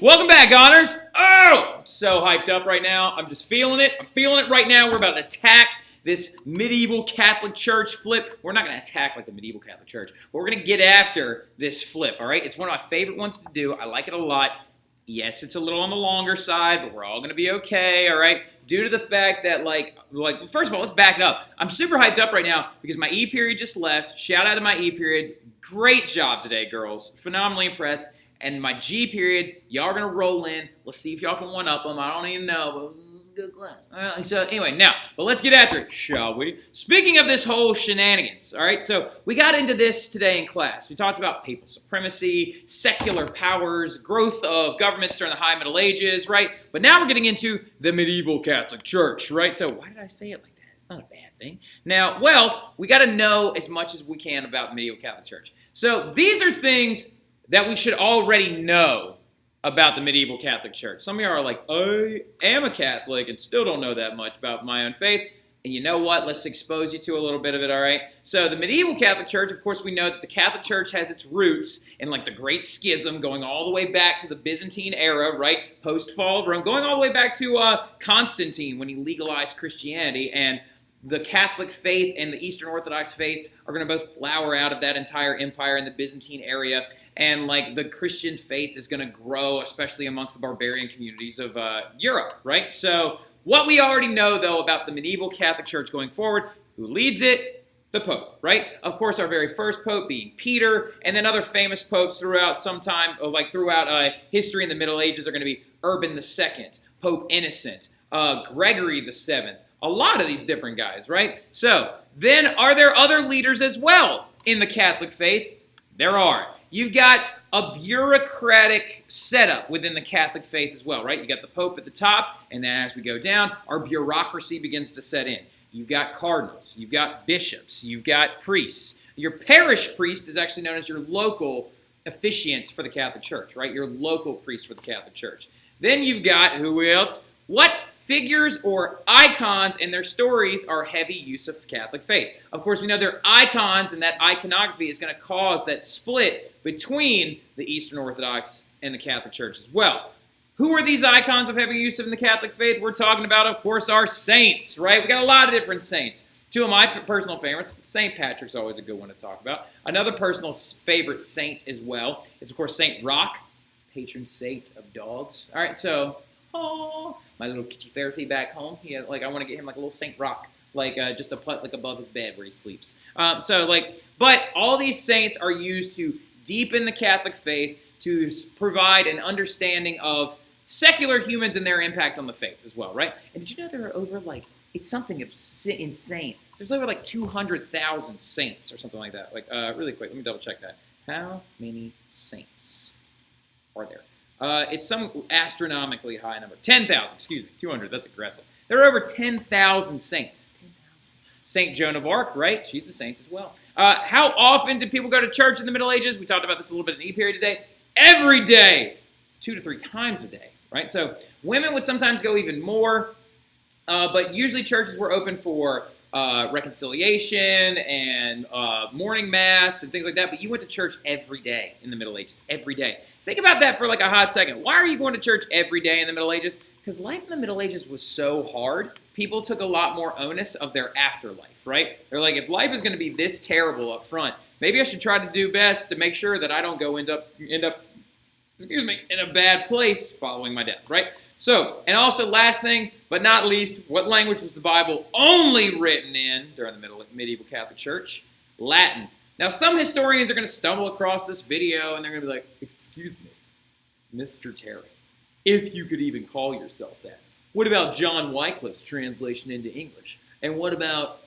Welcome back, Honors. Oh, I'm so hyped up right now. I'm just feeling it. I'm feeling it right now. We're about to attack this medieval Catholic Church flip. We're not going to attack like the medieval Catholic Church, but we're going to get after this flip, all right? It's one of my favorite ones to do. I like it a lot. Yes, it's a little on the longer side, but we're all going to be okay, all right? Due to the fact that, first of all, let's back it up. I'm super hyped up right now because my E period just left. Shout out to my E period. Great job today, girls. Phenomenally impressed. And my G period, y'all are going to roll in. Let's see if y'all can one-up them. I don't even know, but good class. So anyway, but let's get after it, shall we? Speaking of this whole shenanigans, all right? So we got into this today in class. We talked about papal supremacy, secular powers, growth of governments during the High Middle Ages, right? But now we're getting into the medieval Catholic Church, right? So why did I say it like that? It's not a bad thing. Now, we got to know as much as we can about the medieval Catholic Church. So these are things that we should already know about the medieval Catholic Church. Some of you are like, I am a Catholic and still don't know that much about my own faith. And you know what? Let's expose you to a little bit of it, all right? So the medieval Catholic Church, of course, we know that the Catholic Church has its roots in like the Great Schism going all the way back to the Byzantine era, right? Post-fall of Rome, going all the way back to Constantine when he legalized Christianity. And the Catholic faith and the Eastern Orthodox faiths are going to both flower out of that entire empire in the Byzantine area. And the Christian faith is going to grow, especially amongst the barbarian communities of Europe, right? So what we already know, though, about the medieval Catholic Church going forward, who leads it? The Pope, right? Of course, our very first Pope being Peter, and then other famous popes throughout history in the Middle Ages are going to be Urban II, Pope Innocent, Gregory VII, a lot of these different guys, right? So then are there other leaders as well in the Catholic faith? There are. You've got a bureaucratic setup within the Catholic faith as well, right? You got the Pope at the top, and then as we go down, our bureaucracy begins to set in. You've got cardinals, you've got bishops, you've got priests. Your parish priest is actually known as your local officiant for the Catholic Church, right? Your local priest for the Catholic Church. Then you've got, who else? What figures or icons and their stories are heavy use of Catholic faith. Of course, we know they're icons, and that iconography is going to cause that split between the Eastern Orthodox and the Catholic Church as well. Who are these icons of heavy use in the Catholic faith? We're talking about, of course, our saints, right? We got a lot of different saints. Two of my personal favorites, St. Patrick's always a good one to talk about. Another personal favorite saint as well is, of course, St. Roch, patron saint of dogs. All right, so my little kitty Pharisee back home, I want to get him like a little St. Roch, just a put above his bed where he sleeps. But all these saints are used to deepen the Catholic faith, to provide an understanding of secular humans and their impact on the faith as well, right? And did you know there are over it's something insane. There's over 200,000 saints or something like that. Really quick, let me double check that. How many saints are there? It's some astronomically high number. 10,000, 200, that's aggressive. There are over 10,000 saints. 10,000. Saint Joan of Arc, right? She's a saint as well. How often did people go to church in the Middle Ages? We talked about this a little bit in E period today. Every day, 2 to 3 times a day, right? So women would sometimes go even more, but usually churches were open for reconciliation and morning mass and things like that, but you went to church every day in the Middle Ages, every day. Think about that for a hot second. Why are you going to church every day in the Middle Ages? Because life in the Middle Ages was so hard, people took a lot more onus of their afterlife, right? They're like, if life is going to be this terrible up front, maybe I should try to do best to make sure that I don't end up in a bad place following my death, right? So, and also last thing, but not least, what language was the Bible only written in during the medieval Catholic Church? Latin. Now, some historians are going to stumble across this video, and they're going to be like, excuse me, Mr. Terry, if you could even call yourself that. What about John Wycliffe's translation into English? And what about,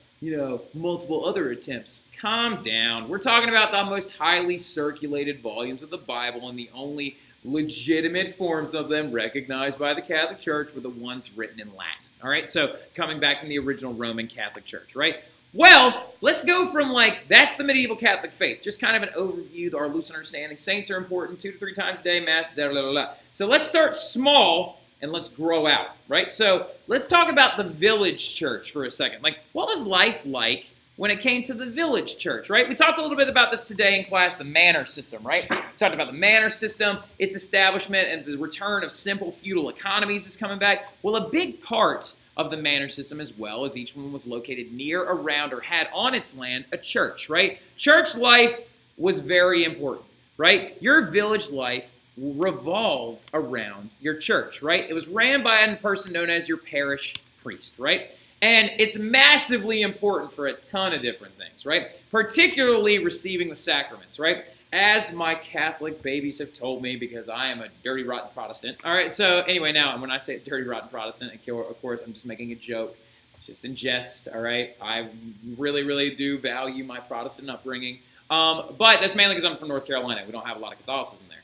multiple other attempts? Calm down. We're talking about the most highly circulated volumes of the Bible, and the only legitimate forms of them recognized by the Catholic Church were the ones written in Latin. All right, so coming back from the original Roman Catholic Church, right? Well, let's go from that's the medieval Catholic faith. Just kind of an overview, our loose understanding. Saints are important, 2 to 3 times a day, mass, blah, blah, blah. So let's start small and let's grow out, right? So let's talk about the village church for a second. What was life like when it came to the village church, right? We talked a little bit about this today in class, the manor system, right? We talked about the manor system, its establishment, and the return of simple feudal economies is coming back. Well, a big part of the manor system as well as each one was located near, around, or had on its land a church, right? Church life was very important, right? Your village life revolved around your church, right? It was ran by a person known as your parish priest, right? And it's massively important for a ton of different things, right? Particularly receiving the sacraments, right? As my Catholic babies have told me, because I am a dirty, rotten Protestant. All right, so anyway, now when I say dirty, rotten Protestant, of course, I'm just making a joke. It's just in jest, all right? I really, really do value my Protestant upbringing. But that's mainly because I'm from North Carolina. We don't have a lot of Catholicism there.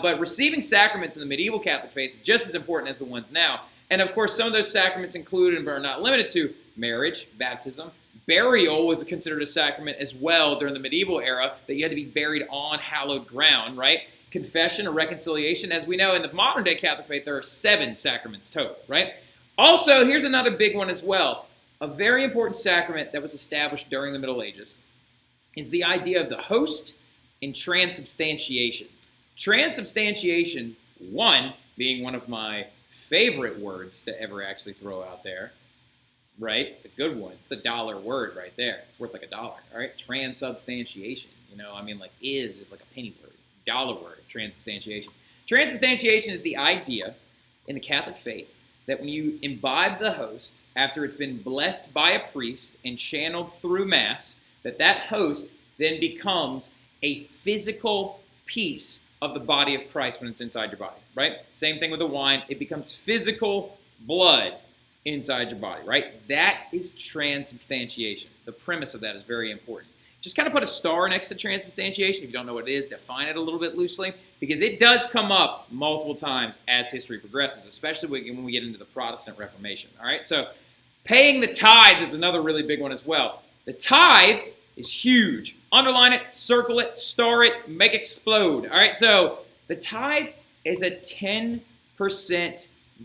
But receiving sacraments in the medieval Catholic faith is just as important as the ones now. And of course, some of those sacraments include and are not limited to marriage, baptism. Burial was considered a sacrament as well during the medieval era, that you had to be buried on hallowed ground, right? Confession or reconciliation. As we know, in the modern day Catholic faith, there are 7 sacraments total, right? Also, here's another big one as well. A very important sacrament that was established during the Middle Ages is the idea of the host and transubstantiation. Transubstantiation, one, being one of my favorite words to ever actually throw out there, right? It's a good one. It's a $1 word right there. It's worth like $1, all right? Transubstantiation, I mean, like is like a penny word, $1 word, transubstantiation. Transubstantiation is the idea in the Catholic faith that when you imbibe the host, after it's been blessed by a priest and channeled through Mass, that host then becomes a physical piece of the body of Christ when it's inside your body, right? Same thing with the wine. It becomes physical blood inside your body, right? That is transubstantiation. The premise of that is very important. Just kind of put a star next to transubstantiation. If you don't know what it is, define it a little bit loosely, because it does come up multiple times as history progresses, especially when we get into the Protestant Reformation, all right? So paying the tithe is another really big one as well. The tithe is huge. Underline it, circle it, star it, make it explode. All right, so the tithe is a 10%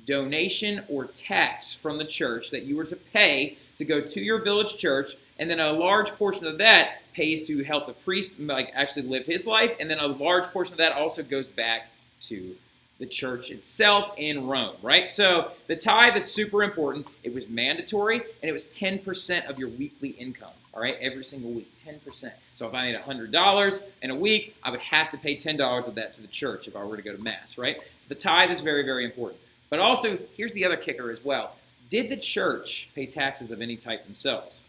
donation or tax from the church that you were to pay to go to your village church, and then a large portion of that pays to help the priest actually live his life, and then a large portion of that also goes back to the church itself in Rome, right? So the tithe is super important. It was mandatory, and it was 10% of your weekly income. All right, every single week, 10%. So if I made $100 in a week, I would have to pay $10 of that to the church if I were to go to Mass, right? So the tithe is very, very important. But also, here's the other kicker as well. Did the church pay taxes of any type themselves?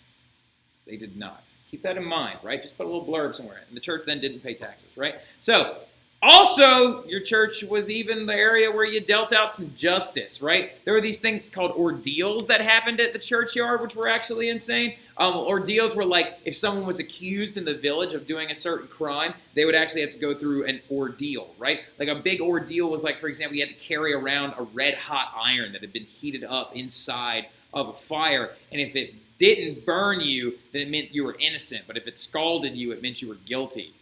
They did not. Keep that in mind, right? Just put a little blurb somewhere. And the church then didn't pay taxes, right? So also, your church was even the area where you dealt out some justice, right? There were these things called ordeals that happened at the churchyard, which were actually insane. Ordeals were like if someone was accused in the village of doing a certain crime, they would actually have to go through an ordeal, right? Like a big ordeal was like, for example, you had to carry around a red-hot iron that had been heated up inside of a fire, and if it didn't burn you, then it meant you were innocent, but if it scalded you, it meant you were guilty.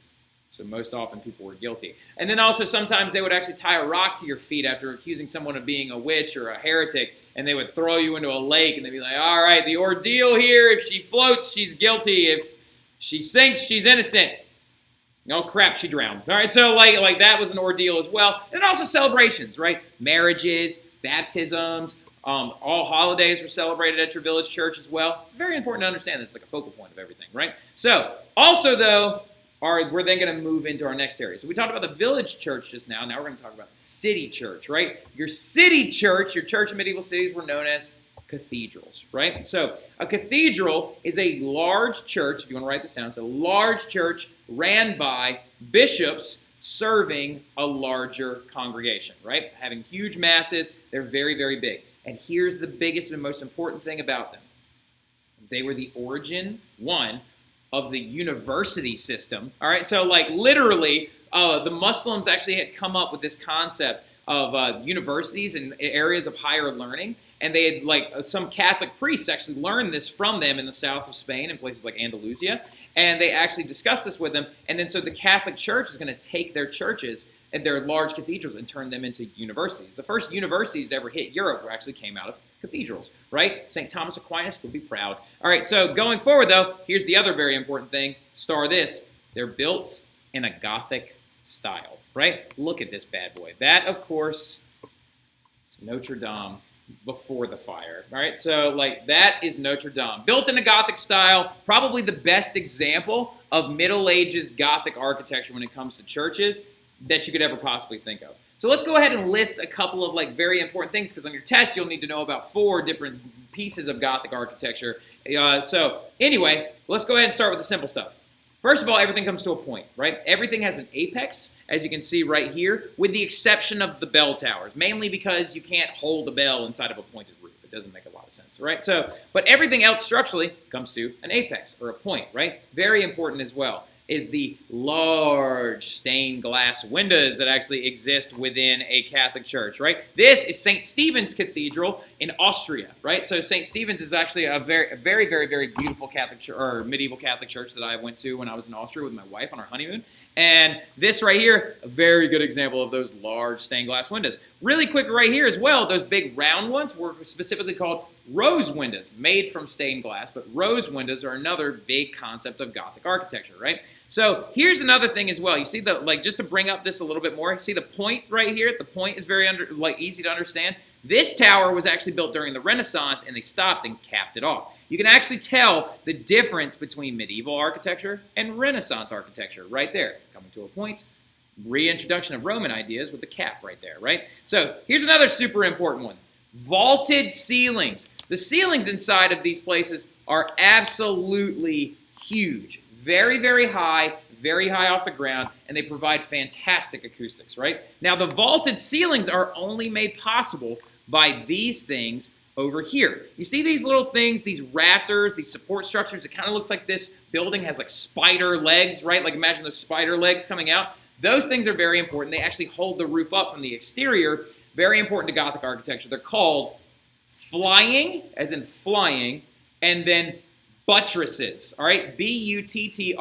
So most often people were guilty. And then also sometimes they would actually tie a rock to your feet after accusing someone of being a witch or a heretic, and they would throw you into a lake, and they'd be like, all right, the ordeal here, if she floats, she's guilty. If she sinks, she's innocent. Oh, crap, she drowned. All right, so like that was an ordeal as well. And also celebrations, right? Marriages, baptisms, all holidays were celebrated at your village church as well. It's very important to understand that's like a focal point of everything, right? So also, though, we're then going to move into our next area. So we talked about the village church just now. Now we're going to talk about the city church, right? Your city church, your church in medieval cities were known as cathedrals, right? So a cathedral is a large church, if you want to write this down, it's a large church ran by bishops serving a larger congregation, right? Having huge masses, they're very, very big. And here's the biggest and most important thing about them. They were the origin, one, of the university system. All right, so like literally, the Muslims actually had come up with this concept of universities and areas of higher learning, and they had some Catholic priests actually learned this from them in the south of Spain and places like Andalusia, and they actually discussed this with them. And then so the Catholic Church is going to take their churches and their large cathedrals and turn them into universities. The first universities to ever hit Europe actually came out of cathedrals, right? St. Thomas Aquinas would be proud. All right, so going forward, though, here's the other very important thing. Star this. They're built in a Gothic style, right? Look at this bad boy. That, of course, is Notre Dame before the fire. All right, so like that is Notre Dame. Built in a Gothic style, probably the best example of Middle Ages Gothic architecture when it comes to churches that you could ever possibly think of. So let's go ahead and list a couple of like very important things, because on your test you'll need to know about 4 different pieces of Gothic architecture. So anyway, let's go ahead and start with the simple stuff. First of all, everything comes to a point, right? Everything has an apex, as you can see right here, with the exception of the bell towers, mainly because you can't hold a bell inside of a pointed roof. It doesn't make a lot of sense, right? So, but everything else structurally comes to an apex or a point, right? Very important as well is the large stained glass windows that actually exist within a Catholic church, right? This is St. Stephen's Cathedral in Austria, right? So St. Stephen's is actually a very beautiful Catholic church, or medieval Catholic church that I went to when I was in Austria with my wife on our honeymoon. And this right here, a very good example of those large stained glass windows. Really quick right here as well, those big round ones were specifically called rose windows, made from stained glass, but rose windows are another big concept of Gothic architecture, right? So here's another thing as well. You see the, like, just to bring up this a little bit more, see the point right here? The point is very easy to understand. This tower was actually built during the Renaissance, and they stopped and capped it off. You can actually tell the difference between medieval architecture and Renaissance architecture right there. Coming to a point, reintroduction of Roman ideas with the cap right there, right? So here's another super important one. Vaulted ceilings. The ceilings inside of these places are absolutely huge. Very high off the ground, and they provide fantastic acoustics, right? Now, the vaulted ceilings are only made possible by these things over here. You see these little things, these rafters, these support structures? It kind of looks like this building has like spider legs, right? Like imagine those spider legs coming out. Those things are very important. They actually hold the roof up from the exterior. Very important to Gothic architecture. They're called flying, as in flying, and then buttresses, all right? B-U-T-T-R-E-S-S-E-S,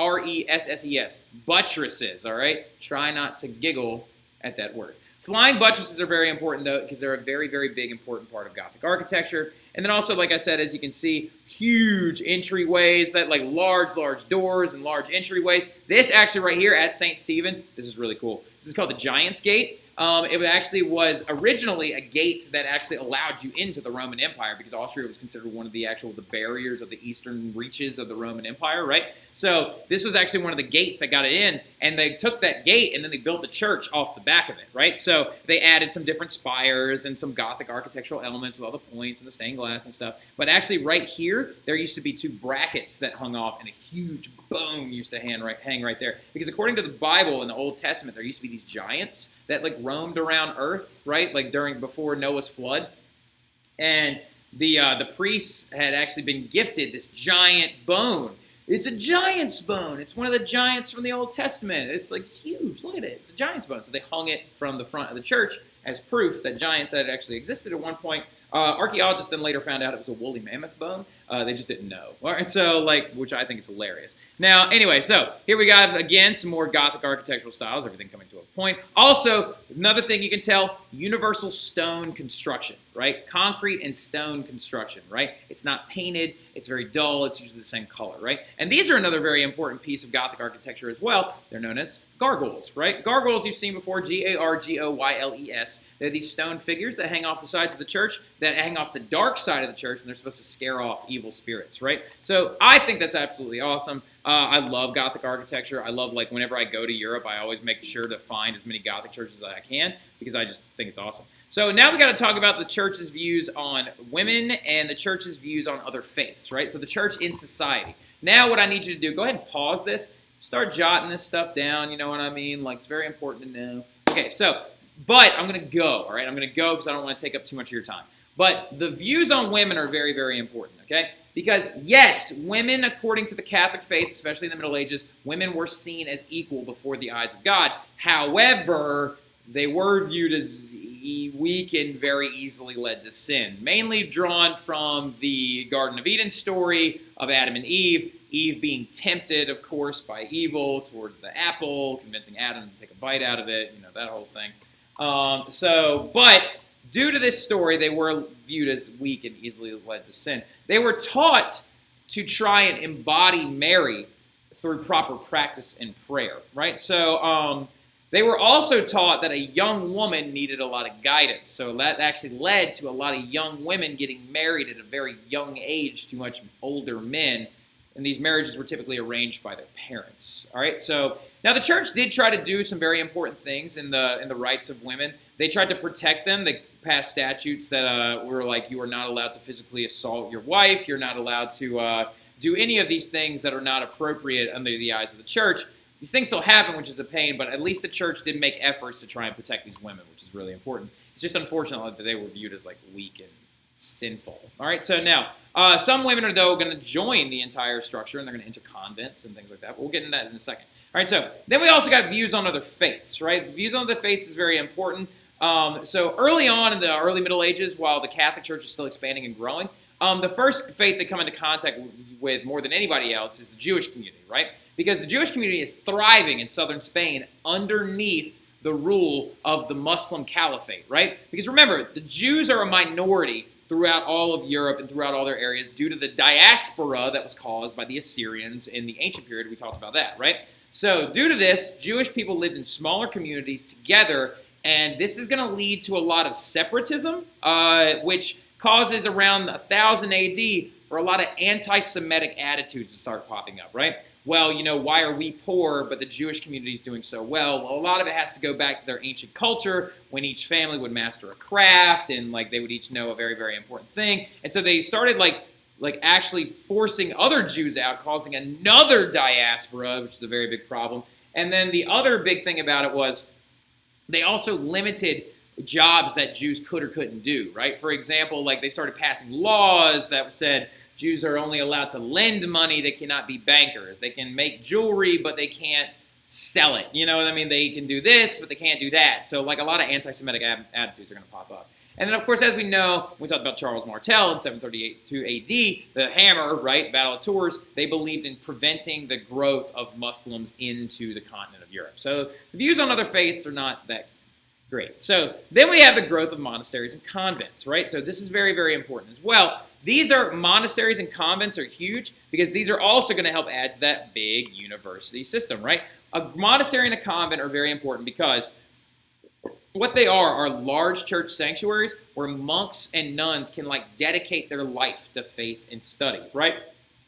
buttresses, all right? Try not to giggle at that word. Flying buttresses are very important, though, because they're a very big, important part of Gothic architecture. And then also, like I said, as you can see, huge entryways, that like large doors and large entryways. This actually right here at St. Stephen's, this is really cool. This is called the Giant's Gate. It actually was originally a gate that actually allowed you into the Roman Empire, because Austria was considered one of the barriers of the eastern reaches of the Roman Empire, right? So this was actually one of the gates that got it in, and they took that gate and then they built the church off the back of it, right? So they added some different spires and some Gothic architectural elements with all the points and the stained glass and stuff. But actually right here, there used to be 2 brackets that hung off, and a huge bone used to hang right there. Because according to the Bible in the Old Testament, there used to be these giants that like roamed around Earth, right? Like before Noah's flood. And the priests had actually been gifted this giant bone. It's a giant's bone. It's one of the giants from the Old Testament. It's huge. Look at it. It's a giant's bone. So they hung it from the front of the church as proof that giants had actually existed at one point. Archaeologists then later found out it was a woolly mammoth bone. They just didn't know. All right, so which I think is hilarious. Now, anyway, so here we got, again, some more Gothic architectural styles, everything coming to a point. Also, another thing you can tell, universal stone construction, right? Concrete and stone construction, right? It's not painted. It's very dull. It's usually the same color, right? And these are another very important piece of Gothic architecture as well. They're known as gargoyles, right? Gargoyles you've seen before, G-A-R-G-O-Y-L-E-S. They're these stone figures that hang off the sides of the church, that hang off the dark side of the church, and they're supposed to scare off evil spirits, right? So I think that's absolutely awesome. I love Gothic architecture. I love, whenever I go to Europe, I always make sure to find as many Gothic churches as I can, because I just think it's awesome. So now we got to talk about the church's views on women and the church's views on other faiths, right? So the church in society. Now what I need you to do, go ahead and pause this. Start jotting this stuff down, you know what I mean? It's very important to know. Okay, so, but I'm going to go, all right? I'm going to go because I don't want to take up too much of your time. But the views on women are very important, okay? Because, yes, women, according to the Catholic faith, especially in the Middle Ages, women were seen as equal before the eyes of God. However, they were viewed as weak and very easily led to sin, mainly drawn from the Garden of Eden story of Adam and Eve. Eve being tempted, of course, by evil towards the apple, convincing Adam to take a bite out of it, that whole thing. But due to this story, they were viewed as weak and easily led to sin. They were taught to try and embody Mary through proper practice and prayer, right? So they were also taught that a young woman needed a lot of guidance. So that actually led to a lot of young women getting married at a very young age to much older men. And these marriages were typically arranged by their parents. All right, so now the church did try to do some very important things in the rights of women. They tried to protect them. They passed statutes that were like, you are not allowed to physically assault your wife. You're not allowed to do any of these things that are not appropriate under the eyes of the church. These things still happen, which is a pain, but at least the church did make efforts to try and protect these women, which is really important. It's just unfortunate that they were viewed as like weak and sinful. All right, so now some women are though going to join the entire structure, and they're going to enter convents and things like that. But we'll get into that in a second. All right, so then we also got views on other faiths, right? Views on other faiths is very important. So early on in the early Middle Ages, while the Catholic Church is still expanding and growing, the first faith they come into contact with more than anybody else is the Jewish community, right? Because the Jewish community is thriving in southern Spain underneath the rule of the Muslim Caliphate, right? Because remember, the Jews are a minority throughout all of Europe and throughout all their areas due to the diaspora that was caused by the Assyrians in the ancient period. We talked about that, right? So due to this, Jewish people lived in smaller communities together, and this is going to lead to a lot of separatism, which causes around 1000 AD for a lot of anti-Semitic attitudes to start popping up, right? Well, you know, why are we poor, but the Jewish community is doing so well? Well, a lot of it has to go back to their ancient culture when each family would master a craft and, like, they would each know a very, very important thing. And so they started, like actually forcing other Jews out, causing another diaspora, which is a very big problem. And then the other big thing about it was they also limited jobs that Jews could or couldn't do, right? For example, like they started passing laws that said Jews are only allowed to lend money, they cannot be bankers. They can make jewelry, but they can't sell it. You know what I mean? They can do this, but they can't do that. So like a lot of anti-Semitic attitudes are going to pop up. And then, of course, as we know, we talked about Charles Martel in 732 AD, the hammer, right, Battle of Tours, they believed in preventing the growth of Muslims into the continent of Europe. So the views on other faiths are not that great. So then we have the growth of monasteries and convents, right? So this is very, very important as well. These are monasteries and convents are huge because these are also going to help add to that big university system, right? A monastery and a convent are very important because what they are large church sanctuaries where monks and nuns can like dedicate their life to faith and study, right?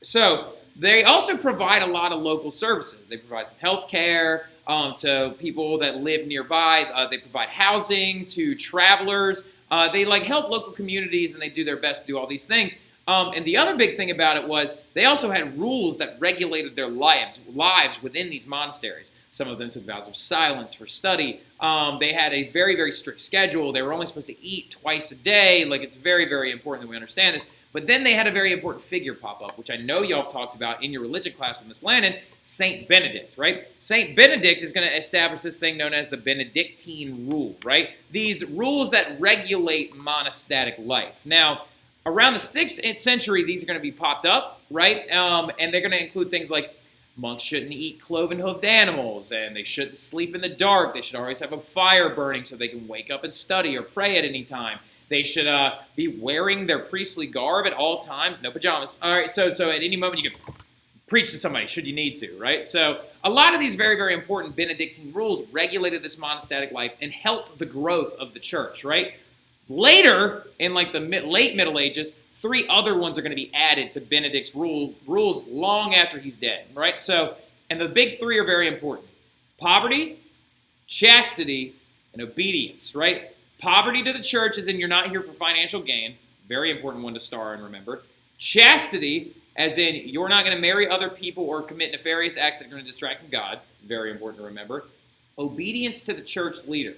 So they also provide a lot of local services. They provide some health care to people that live nearby. They provide housing to travelers. They like help local communities, and they do their best to do all these things. And the other big thing about it was they also had rules that regulated their lives within these monasteries. Some of them took vows of silence for study. They had a very, very strict schedule. They were only supposed to eat twice a day. Like, it's very, very important that we understand this. But then they had a very important figure pop up, which I know y'all have talked about in your religion class with Miss Landon, Saint Benedict, right? Saint Benedict is going to establish this thing known as the Benedictine rule, right? These rules that regulate monastic life. Now, around the 6th century, these are going to be popped up, right? And they're going to include things like monks shouldn't eat cloven-hoofed animals, and they shouldn't sleep in the dark. They should always have a fire burning so they can wake up and study or pray at any time. They should be wearing their priestly garb at all times, no pajamas. All right, so at any moment you can preach to somebody should you need to, right? So a lot of these very, very important Benedictine rules regulated this monastic life and helped the growth of the church, right? Later, in like the late Middle Ages, 3 other ones are going to be added to Benedict's rules long after he's dead, right? So, and the big 3 are very important. Poverty, chastity, and obedience, right? Poverty to the church is in you're not here for financial gain. Very important one to star and remember. Chastity, as in you're not going to marry other people or commit nefarious acts that are going to distract from God. Very important to remember. Obedience to the church leader,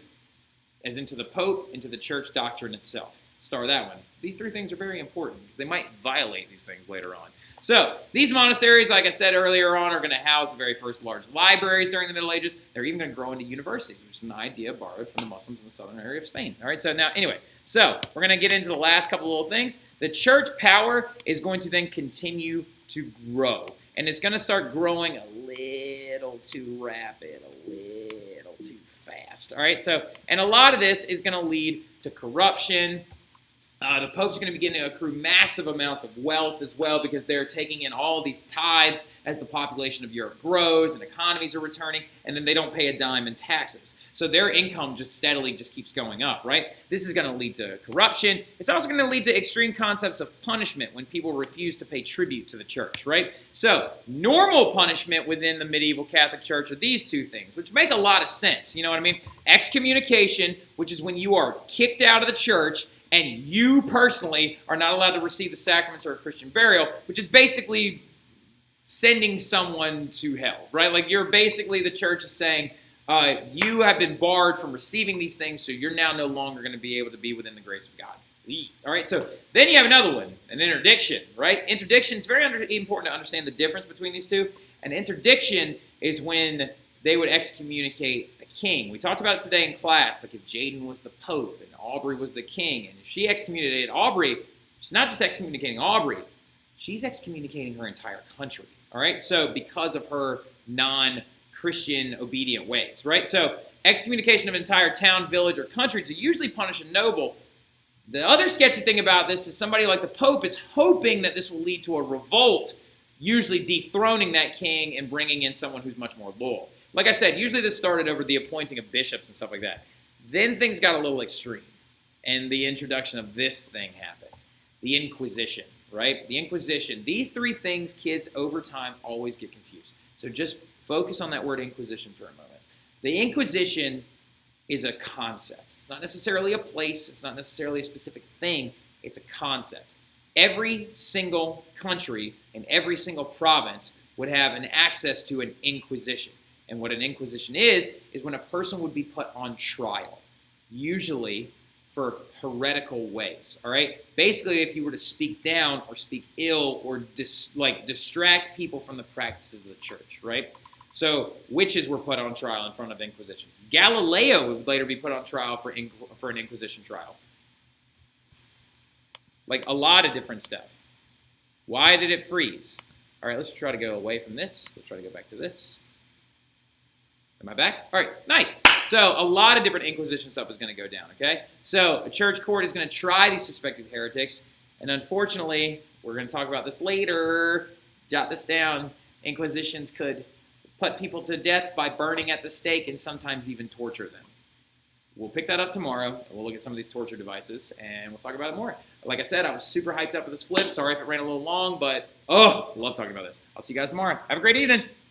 as into the Pope and to the church doctrine itself. Star that one. These 3 things are very important because they might violate these things later on. So these monasteries, like I said earlier on, are going to house the very first large libraries during the Middle Ages. They're even going to grow into universities, which is an idea borrowed from the Muslims in the southern area of Spain. All right, so now, anyway, so we're going to get into the last couple of little things. The church power is going to then continue to grow, and it's going to start growing a little too rapid, a little too fast. last. All right, so, and a lot of this is going to lead to corruption. The Pope's going to begin to accrue massive amounts of wealth as well because they're taking in all these tithes as the population of Europe grows and economies are returning, and then they don't pay a dime in taxes. So their income just steadily just keeps going up, right? This is going to lead to corruption. It's also going to lead to extreme concepts of punishment when people refuse to pay tribute to the church, right? So normal punishment within the medieval Catholic Church are these two things, which make a lot of sense. You know what I mean? Excommunication, which is when you are kicked out of the church and you personally are not allowed to receive the sacraments or a Christian burial, which is basically sending someone to hell, right? Like you're basically, the church is saying, you have been barred from receiving these things, so you're now no longer going to be able to be within the grace of God. All right, so then you have another one, an interdiction, right? Interdiction, it's very important to understand the difference between these two. An interdiction is when they would excommunicate a king. We talked about it today in class, like if Jaden was the Pope and Aubrey was the king, and if she excommunicated Aubrey, she's not just excommunicating Aubrey, she's excommunicating her entire country, all right? So because of her non-Christian obedient ways, right? So excommunication of an entire town, village, or country to usually punish a noble. The other sketchy thing about this is somebody like the Pope is hoping that this will lead to a revolt, usually dethroning that king and bringing in someone who's much more loyal. Like I said, usually this started over the appointing of bishops and stuff like that. Then things got a little extreme, and the introduction of this thing happened. The Inquisition, right? The Inquisition. These three things, kids, over time, always get confused. So just focus on that word Inquisition for a moment. The Inquisition is a concept. It's not necessarily a place. It's not necessarily a specific thing. It's a concept. Every single country and every single province would have an access to an inquisition. And what an inquisition is when a person would be put on trial, usually for heretical ways, all right? Basically, if you were to speak down or speak ill or distract people from the practices of the church, right? So witches were put on trial in front of inquisitions. Galileo would later be put on trial for an inquisition trial. Like a lot of different stuff. Why did it freeze? All right, let's try to go away from this. Let's try to go back to this. Am I back? All right, nice. So a lot of different inquisition stuff is going to go down, okay? So a church court is going to try these suspected heretics, and unfortunately, we're going to talk about this later. Jot this down. Inquisitions could put people to death by burning at the stake and sometimes even torture them. We'll pick that up tomorrow, and we'll look at some of these torture devices, and we'll talk about it more. Like I said, I was super hyped up for this flip. Sorry if it ran a little long, but, I love talking about this. I'll see you guys tomorrow. Have a great evening.